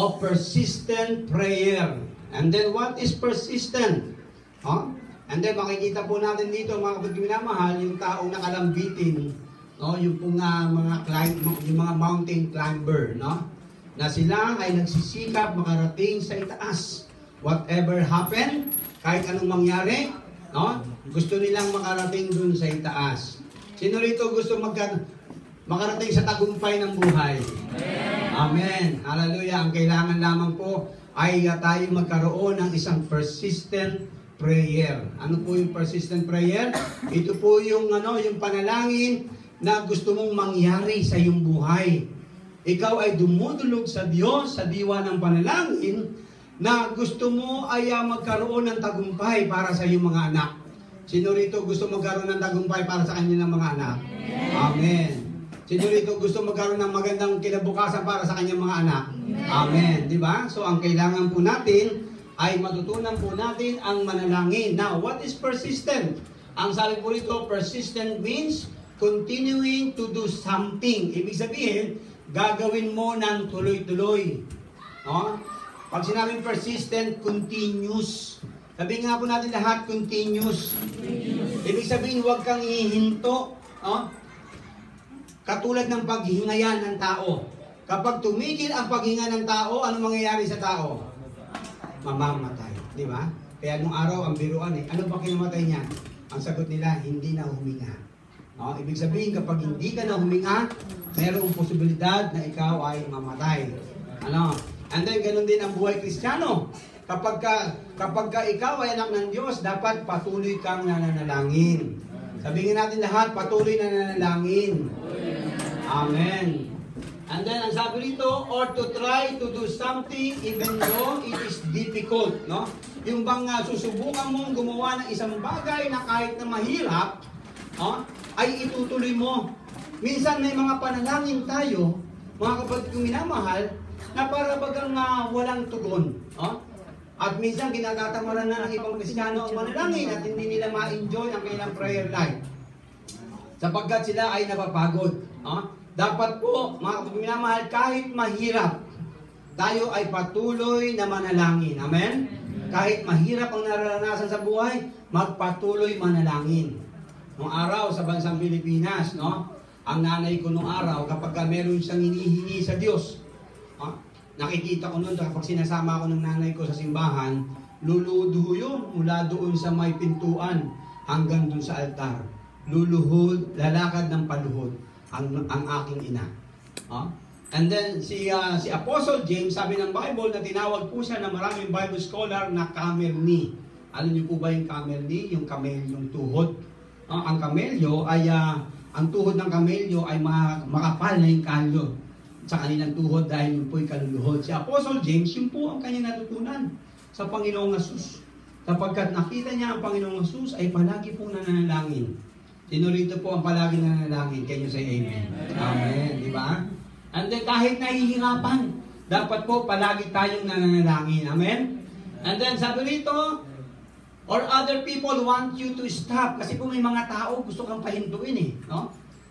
of persistent prayer. And then, what is persistent? And then, makikita po natin dito, mga kapatid minamahal, yung taong nakalambitin, yung mga mountain climber, na sila ay nagsisikap makarating sa itaas. Whatever happen, kahit anong mangyari, gusto nilang makarating dun sa itaas. Sino rito gusto makarating sa tagumpay ng buhay? Amen. Hallelujah. Ang kailangan lamang po ay tayo magkaroon ng isang persistent prayer. Ano po yung persistent prayer? Ito po yung panalangin na gusto mong mangyari sa iyong buhay. Ikaw ay dumudulog sa Diyos, sa diwa ng panalangin, na gusto mo ay magkaroon ng tagumpay para sa iyong mga anak. Sino rito gusto magkaroon ng tagumpay para sa kanyang mga anak? Amen. Sino rito gusto magkaroon ng magandang kinabukasan para sa kanyang mga anak? Amen. Di ba? So, ang kailangan po natin ay matutunan po natin ang manalangin. Now, what is persistent? Ang sabi po rito, persistent means continuing to do something. Ibig sabihin, gagawin mo ng tuloy-tuloy. Pag sinabing persistent, continuous. Sabi nga po natin lahat, continuous. Ibig sabihin, huwag kang hihinto. Katulad ng paghingayan ng tao. Kapag tumigil ang paghinga ng tao, ano mangyayari sa tao? Mamamatay. Di ba? Kaya nung araw, ang biruan ano ba kinamatay niya? Ang sagot nila, hindi na huminga. Ibig sabihin, kapag hindi ka na huminga, mayroong posibilidad na ikaw ay mamatay. And then, ganun din ang buhay Kristiyano. Kapag ka ikaw ay anak ng Diyos, dapat patuloy kang nananalangin. Sabihin natin lahat, patuloy na nananalangin. Amen. And then, ang sabi rito, or to try to do something even though it is difficult. Yung bang susubukan mong gumawa ng isang bagay na kahit na mahirap, ay itutuloy mo. Minsan may mga panalangin tayo, mga kapatid kong minamahal, na para bagang walang tugon. At minsan kinakatamaran na ng ibang Kristiyano ang manalangin at hindi nila ma-enjoy ang kanilang prayer life. Sapagkat sila ay napapagod. Dapat po, mga kapatid minamahal, kahit mahirap, tayo ay patuloy na manalangin. Amen? Kahit mahirap ang nararanasan sa buhay, magpatuloy manalangin. Noong araw sa bansang Pilipinas, ang nanay ko noong araw, kapag meron siyang hinihingi sa Diyos, nakikita ko noon kapag sinasama ko ng nanay ko sa simbahan, luludo yun mula doon sa may pintuan hanggang doon sa altar. Luluhod, lalakad ng paluhod ang aking ina. And then si Apostle James, sabi ng Bible na tinawag po siya ng maraming Bible scholar na camel knee. Alam niyo po ba yung camel knee? Yung kamelyong tuhod. Ang kamelyo ay, ang tuhod ng kamelyo ay makapal na yung kalyo sa kanilang tuhod dahil yun po'y kaluluhod. Si Apostle James, yun po ang kanyang natutunan sa Panginoong Hesus. Sapagkat nakita niya ang Panginoong Hesus ay palagi pong nananalangin. Sino rito po ang palagi nananalangin? Can you say amen? Amen. Di ba? And then kahit nahihirapan, dapat po palagi tayong nananalangin. Amen? And then sabi rito, or other people want you to stop. Kasi po may mga tao gusto kang pahintuin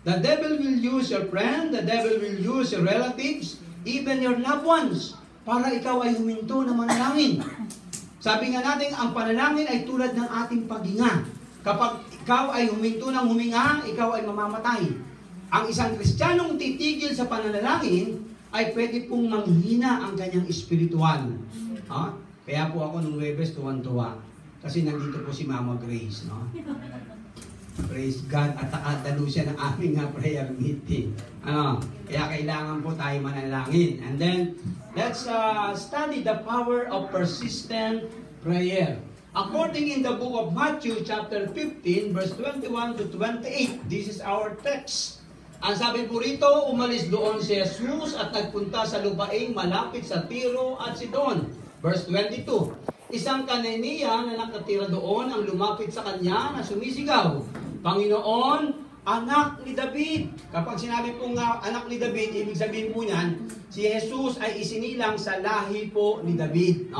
The devil will use your friend, the devil will use your relatives, even your loved ones, para ikaw ay huminto na manalangin. Sabi nga natin, ang panalangin ay tulad ng ating paghinga. Kapag ikaw ay huminto ng huminga, ikaw ay mamamatay. Ang isang Kristiyanong titigil sa pananalangin ay pwede pong manghina ang kanyang espiritual. Kaya po ako nung Webes tuwan-tuwa. Kasi nandito po si Mama Grace. Praise God. At nakatalo siya ng aming prayer meeting. Kaya kailangan po tayo manalangin. And then, let's study the power of persistent prayer. According in the book of Matthew chapter 15 verse 21 to 28, this is our text. Ang sabi po rito, umalis doon si Jesus at nagpunta sa lupaing malapit sa Tiro at Sidon. Verse 22, isang Kananea na nakatira doon ang lumapit sa kanya na sumisigaw, Panginoon, anak ni David. Kapag sinabi pong anak ni David, ibig sabihin po niyan, si Jesus ay isinilang sa lahi po ni David.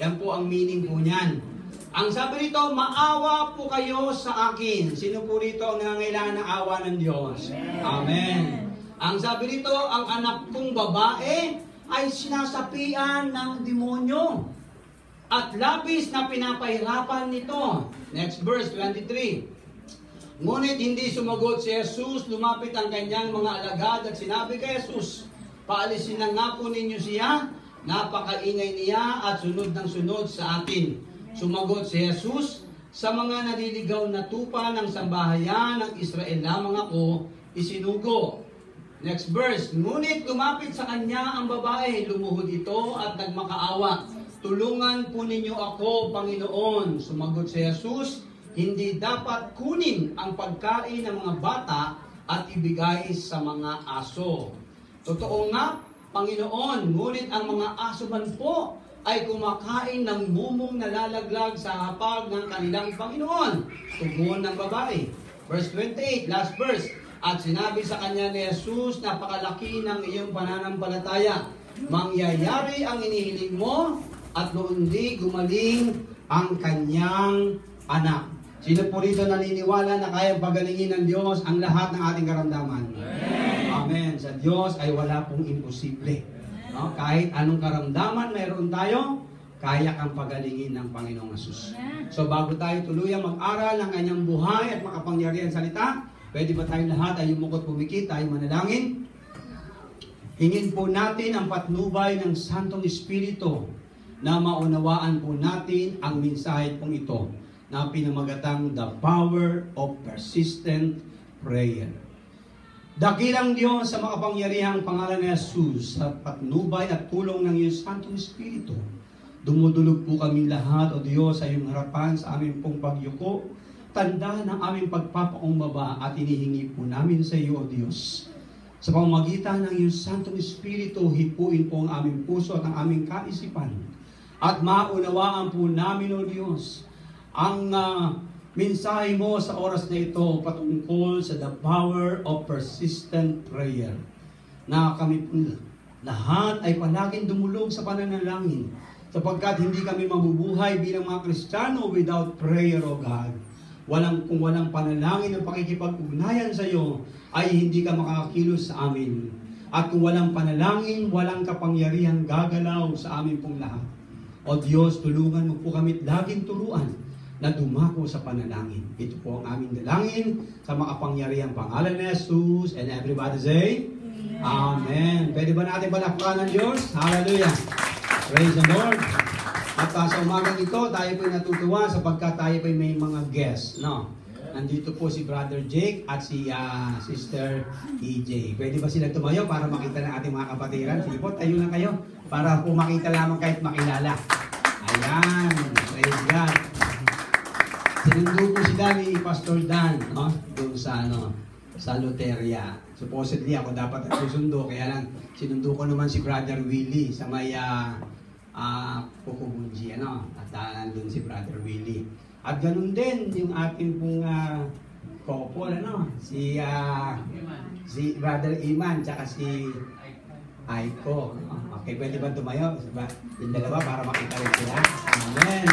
Yan po ang meaning po niyan. Ang sabi rito, maawa po kayo sa akin. Sino po rito ang nangangailangan ng awa ng Diyos? Amen. Ang sabi rito, ang anak kong babae ay sinasapian ng demonyo at labis na pinapahirapan nito. Next verse, 23. Ngunit hindi sumagot si Jesus, lumapit ang kanyang mga alagad at sinabi kay Jesus, paalisin na nga po ninyo siya, napakaingay niya at sunod ng sunod sa atin. Sumagot si Jesus, sa mga naliligaw na tupa ng sambahayan ng Israel lamang ako isinugo. Next verse, ngunit lumapit sa kanya ang babae, lumuhod ito at nagmakaawa. Tulungan po ninyo ako, Panginoon. Sumagot si Jesus, hindi dapat kunin ang pagkain ng mga bata at ibigay sa mga aso. Totoo nga, Panginoon, ngunit ang mga aso man po ay kumakain ng mumong nalalaglag sa hapag ng kanilang Panginoon. Tugon ng babae. Verse 28, last verse. At sinabi sa kanya ni Jesus, napakalaki ng iyong pananampalataya. Mangyayari ang inihiling mo at noon di gumaling ang kanyang anak. Sino po rito naniniwala na kayang pagalingin ng Diyos ang lahat ng ating karamdaman? Amen. Amen. Sa Diyos ay wala pong imposible. No? Kahit anong karamdaman mayroon tayo, kaya kang pagalingin ng Panginoong Jesus. So bago tayo tuluyang mag-aral ng kanyang buhay at makapangyarihan salita, pwede ba tayong lahat ay yumukot pumikit, tayo manalangin? Hingin po natin ang patnubay ng Santong Espiritu na maunawaan po natin ang mensahe pong ito na pinamagatang The Power of Persistent Prayer. Dakilang Diyos sa makapangyarihang pangalan ni Jesus sa patnubay at tulong ng iyong Santong Espiritu. Dumudulog po kami lahat, O Diyos, sa iyong harapan sa aming pong pagyuko. Tanda ng aming pagpapakumbaba at inihingi po namin sa iyo, O Diyos. Sa pamamagitan ng iyong Santong Espiritu, hipuin po ang aming puso at ang aming kaisipan. At maunawaan po namin, O Diyos, ang mensahe mo sa oras na ito patungkol sa the power of persistent prayer. Na kami po lahat ay palaging dumulog sa pananalangin sapagkat hindi kami mabubuhay bilang mga Kristiyano without prayer, O God. Kung walang panalangin ng pakikipag-ugnayan sa iyo, ay hindi ka makakakilos sa amin. At kung walang panalangin, walang kapangyarihang gagalaw sa amin pong lahat. O Diyos, tulungan mo po kami laging turuan na dumako sa panalangin. Ito po ang aming dalangin sa makapangyarihang pangalan ni Jesus. And everybody say, Amen. Pwede ba natin palakpakan ng Diyos? Hallelujah. Praise the Lord. At sa umagang ito, tayo po'y natutuwa sapagkat tayo po'y may mga guests. No? Nandito po si Brother Jake at si Sister EJ. Pwede ba sila tumayo para makita ng ating mga kapatiran? Sige po, tayo lang kayo para po makita lamang kahit makilala. Ayan. Praise God. Sinundo po sila ni Pastor Dan, no? Doon sa Loteria. Supposedly ako dapat ang susundo, kaya lang sinundo ko naman si Brother Willie sa may Pukubunji, ano? At nandun si Brother Willie. At ganun din yung ating pong couple, ano? Si Brother Iman, tsaka si Aiko. Okay, pwede ba tumayo? Yung dalawa para makita rin sila. Amen.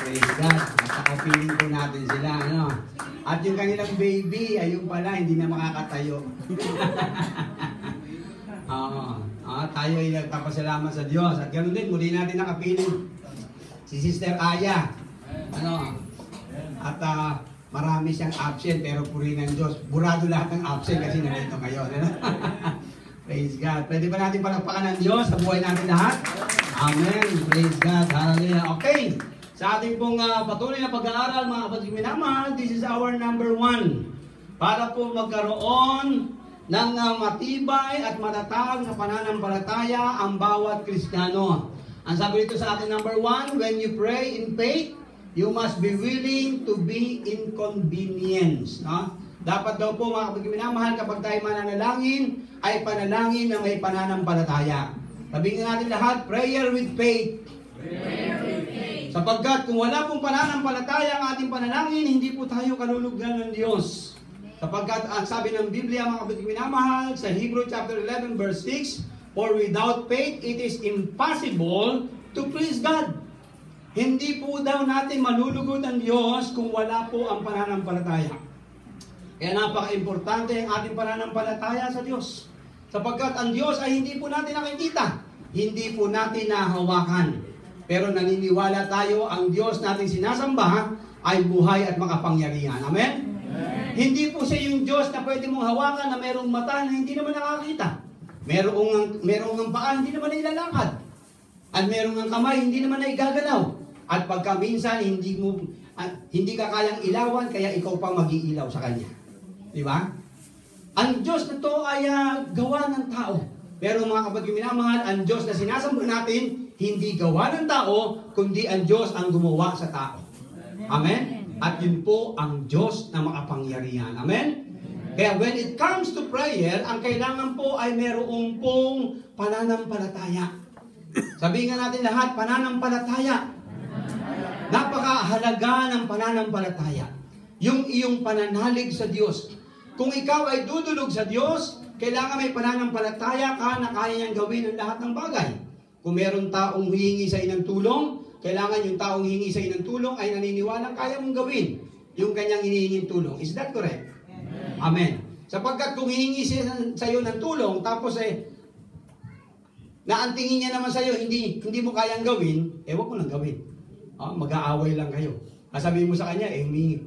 Praise God. At nakapiling po natin sila, ano? At yung kanilang baby, ayun pala, hindi na makakatayo. Tayo ay nagpapasalamat sa Diyos. At ganoon din, muli natin nakapiling si Sister Aya. Ano? At marami siyang absent, pero purihin ng Diyos. Burado lahat ng absent kasi nandito ngayon. Ano? Praise God. Pwede ba natin palakpakan ng Diyos sa buhay natin lahat? Amen. Praise God. Hallelujah. Okay. Sa ating pong patuloy na pag-aaral, mga kapatid minamahal, this is our number 1. Para po magkaroon ng matibay at matatag na pananampalataya ang bawat Kristiyano. Ang sabi dito sa ating number 1, when you pray in faith, you must be willing to be inconvenienced. No? Dapat daw po mga kapatid minamahal, kapag tayo mananalangin, ay panalangin na may pananampalataya. Sabihin natin lahat, prayer with faith. Prayer with faith. Sapagkat kung wala pong pananampalataya ang ating panalangin, hindi po tayo kalulugdan ng Diyos. Sapagkat ang sabi ng Biblia, mga kapatid minamahal, sa Hebrew chapter 11 verse 6, for without faith it is impossible to please God. Hindi po daw natin malulugod ang Diyos kung wala po ang pananampalataya. Kaya napaka-importante ang ating pananampalataya sa Diyos. Sapagkat ang Diyos ay hindi po natin nakikita. hindi po natin nahawakan. Pero naniniwala tayo, ang Diyos natin sinasamba ay buhay at makapangyarihan. Amen? Hindi po siya yung Diyos na pwede mong hawakan na merong mata na hindi naman nakakita. Merong paa, hindi naman nailalakad. At merong ang kamay, hindi naman naigagalaw. At pagka minsan, hindi ka kayang ilawan, kaya ikaw pa mag-iilaw sa Kanya. Di ba? Ang Diyos na to ay gawa ng tao. Pero mga kapatid minamahal, ang Diyos na sinasamba natin, hindi gawa ng tao, kundi ang Diyos ang gumawa sa tao. Amen? At yun po ang Diyos na makapangyarihan. Amen? Kaya when it comes to prayer, ang kailangan po ay merong pong pananampalataya. Sabihin nga natin lahat, pananampalataya. Napakahalaga ng pananampalataya. Yung iyong pananalig sa Diyos. Kung ikaw ay dudulog sa Diyos, kailangan may pananampalataya ka na kaya niyang gawin ang lahat ng bagay. Kung meron taong hihingi sa inang tulong, kailangan yung taong hihingi sa inang tulong ay naniniwalang kaya mong gawin yung kanyang hinihinging tulong. Is that correct? Amen. Sapagkat kung hihingi siya sa iyo ng tulong, tapos naantingin niya naman sa iyo, hindi mo kayang gawin, wag mo nang gawin. Mag-aaway lang kayo. Sabihin mo sa kanya,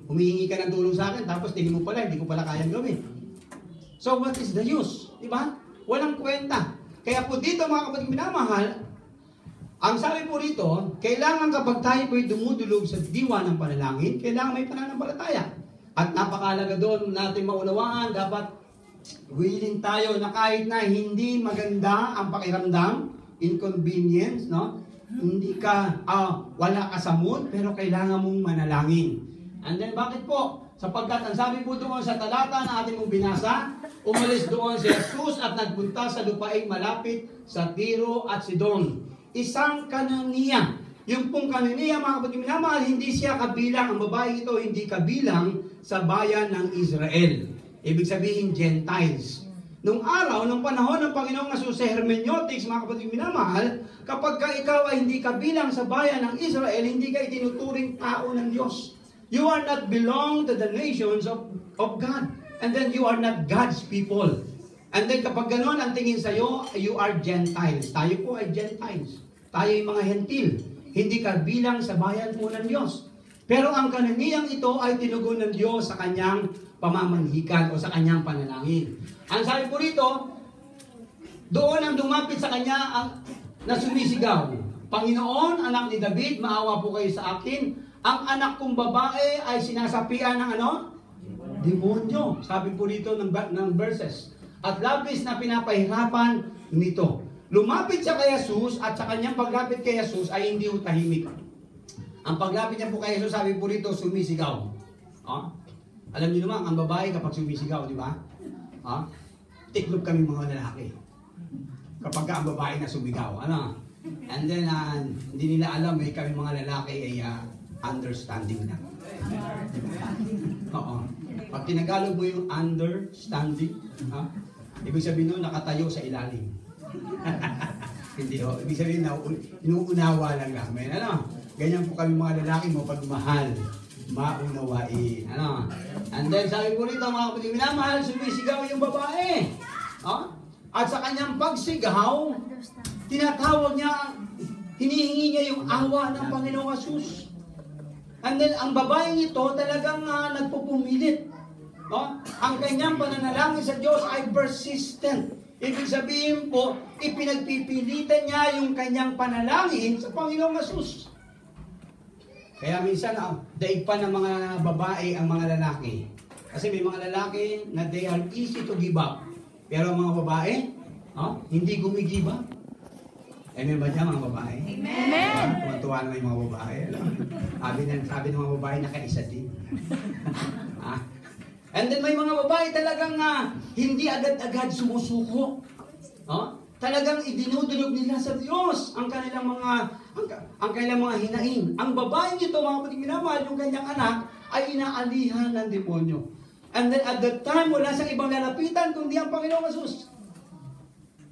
humihingi ka ng tulong sa akin, tapos tingin mo pala, hindi ko pala kayang gawin. So what is the use? Diba? Walang kwenta. Kaya po dito mga kapatid minamahal, ang sabi po rito, kailangan kapag tayo po'y dumudulog sa diwa ng panalangin, kailangan may pananampalataya. At napakalaga doon natin maunawaan, dapat willing tayo na kahit na hindi maganda ang pakiramdam, inconvenience, no? Hindi ka, wala ka sa mood, pero kailangan mong manalangin. And then bakit po? Sapagkat ang sabi po doon sa talata na ating mong binasa, umalis doon si Jesus at nagpunta sa lupaing malapit sa Tiro at Sidon. Isang Kananiya. Yung pong Kananiya, mga kapatid minamahal, hindi siya kabilang, ang babae ito hindi kabilang sa bayan ng Israel. Ibig sabihin, Gentiles. Nung araw, nung panahon ng Panginoong Jesus sa hermeneutics, mga kapatid minamahal, kapag ikaw ay hindi kabilang sa bayan ng Israel, hindi ka itinuturing tao ng Diyos. You are not belong to the nations of God. And then you are not God's people. And then kapag gano'n ang tingin sa'yo, you are Gentiles. Tayo po ay Gentiles. Tayo ay mga hentil. Hindi kabilang sa bayan po ng Diyos. Pero ang Kananiyang ito ay tinugon ng Diyos sa kanyang pamamanhikan o sa kanyang panalangin. Ang sabi po rito, doon ang dumapit sa kanya na sumisigaw, Panginoon, anak ni David, maawa po kayo sa akin. Ang anak kong babae ay sinasapian ng demonyo. Sabi po dito ng verses. At labis na pinapahirapan nito. Lumapit siya kay Jesus at sa kanyang paglapit kay Jesus ay hindi tahimik. Ang paglapit niya po kay Jesus, sabi po rito, sumisigaw. Alam niyo naman, ang babae kapag sumisigaw, di ba? Tiklop kami mga lalaki. Kapag ang babae na sumigaw. And then, hindi nila alam, kami mga lalaki ay understanding na. Oo. Pag tinagalog mo yung understanding, ibig sabihin nun, nakatayo sa ilalim. Hindi ho. Ibig sabihin, inuunawa lang namin. Ganyan po kami mga lalaki mo pagmahal. Maunawain. And then, sabi po rito, mga kapatid minamahal, sumisigaw yung babae. At sa kanyang pagsigaw, tinatawag niya, hinihingi niya yung awa ng Panginoong Jesus. And then, ang babaeng ito talagang nagpupumilit. Ang kanyang pananalangin sa Diyos ay persistent. Ibig sabihin po, ipinagpipilitan niya yung kanyang panalangin sa Panginoong Jesus. Kaya minsan, daig pa ng mga babae ang mga lalaki. Kasi may mga lalaki na they are easy to give up. Pero ang mga babae, hindi gumigive up. Amen ba dyan mga babae? Amen! Tuwan-tuwa naman yung mga babae. Sabi ng mga babae, nakaisa din. And then may mga babae talagang hindi agad-agad sumusuko. Talagang idinudulog nila sa Diyos ang kanilang mga hinaing. Ang babaeng ito, mga kapatid minamahal, yung kanyang anak, ay inaalihan ng demonyo. And then at that time, wala siyang ibang lalapitan kundi ang Panginoong Jesus.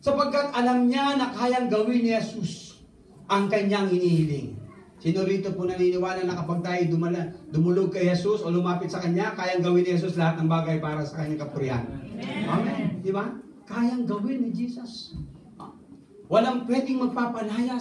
Sapagkat alam niya na kayang gawin ni Jesus ang kanyang hinihiling. Sino rito po naniniwala na kapag tayo dumulog kay Jesus o lumapit sa Kanya, kayang gawin ni Jesus lahat ng bagay para sa Kanyang kapurihan? Amen. Di ba? Kayang gawin ni Jesus. Walang pwedeng magpapalayas